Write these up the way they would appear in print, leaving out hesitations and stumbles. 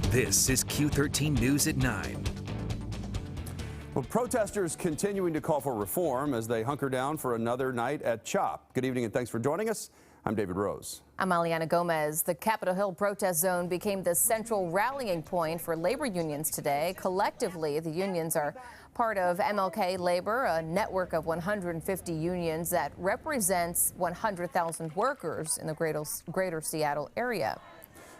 This is Q13 News at 9. Well, protesters continuing to call for reform as they hunker down for another night at CHOP. Good evening and thanks for joining us. I'm David Rose. I'm Aliana Gomez. The Capitol Hill protest zone became the central rallying point for labor unions today. Collectively, the unions are part of MLK Labor, a network of 150 unions that represents 100,000 workers in the greater Seattle area.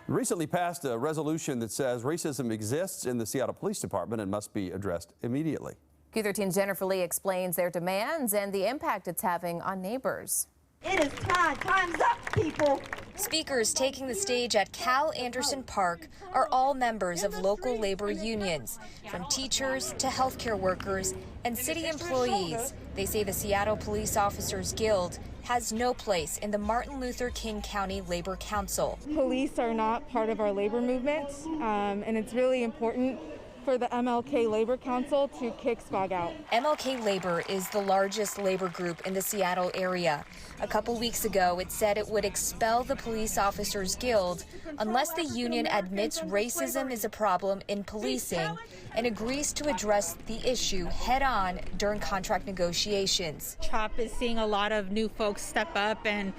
Recently passed a resolution that says racism exists in the Seattle Police Department and must be addressed immediately. Q13's Jennifer Lee explains their demands and the impact it's having on neighbors. It is time. Time's up, people. Speakers taking the stage at Cal Anderson Park are all members of local labor unions, from teachers to healthcare workers and city employees. They say the Seattle Police Officers Guild has no place in the Martin Luther King County Labor Council. Police are not part of our labor movement, and it's really important for the MLK Labor Council to kick SCOG out. MLK Labor is the largest labor group in the Seattle area. A couple weeks ago, it said it would expel the Police Officers Guild unless the union admits racism is a problem in policing and agrees to address the issue head-on during contract negotiations. CHOP is seeing a lot of new folks step up and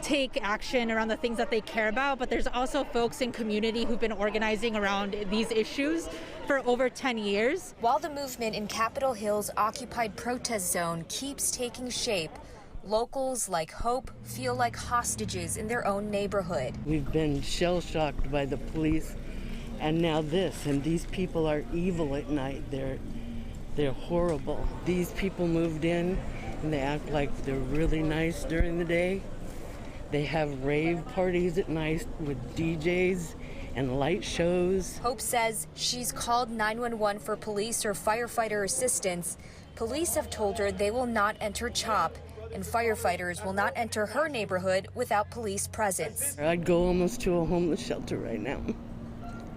take action around the things that they care about, but there's also folks in community who've been organizing around these issues for over 10 years. While the movement in Capitol Hill's occupied protest zone keeps taking shape, locals like Hope feel like hostages in their own neighborhood. We've been shell-shocked by the police, and now this, and these people are evil at night. They're horrible. These people moved in and they act like they're really nice during the day. They have rave parties at night with DJs and light shows. Hope says she's called 911 for police or firefighter assistance. Police have told her they will not enter CHOP, and firefighters will not enter her neighborhood without police presence. I'd go almost to a homeless shelter right now,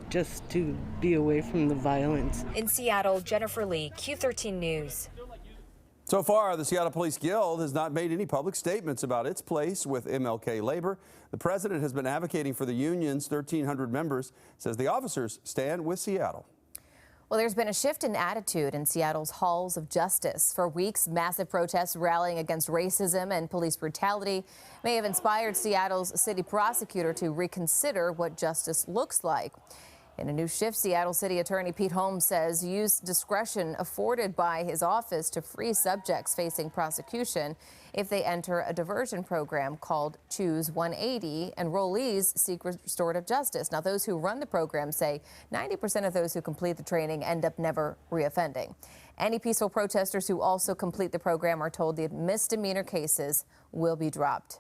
just to be away from the violence. In Seattle, Jennifer Lee, Q13 News. So far, the Seattle Police Guild has not made any public statements about its place with MLK Labor. The president has been advocating for the union's 1,300 members, says the officers stand with Seattle. Well, there's been a shift in attitude in Seattle's halls of justice. For weeks, massive protests rallying against racism and police brutality may have inspired Seattle's city prosecutor to reconsider what justice looks like. In a new shift, Seattle City Attorney Pete Holmes says use discretion afforded by his office to free subjects facing prosecution if they enter a diversion program called Choose 180. Enrollees seek restorative justice. Now, those who run the program say 90% of those who complete the training end up never reoffending. Any peaceful protesters who also complete the program are told the misdemeanor cases will be dropped.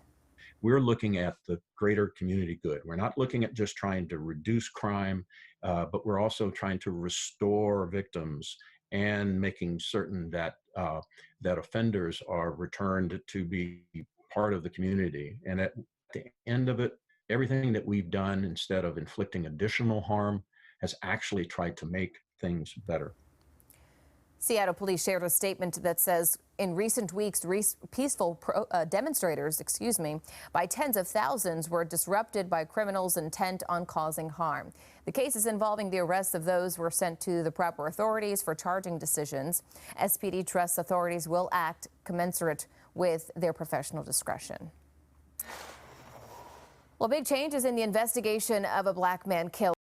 We're looking at the greater community good. We're not looking at just trying to reduce crime, but we're also trying to restore victims and making certain that that offenders are returned to be part of the community. And at the end of it, everything that we've done, instead of inflicting additional harm, has actually tried to make things better. Seattle police shared a statement that says in recent weeks, peaceful demonstrators, by tens of thousands were disrupted by criminals intent on causing harm. The cases involving the arrests of those were sent to the proper authorities for charging decisions. SPD trusts authorities will act commensurate with their professional discretion. Well, big changes in the investigation of a black man killed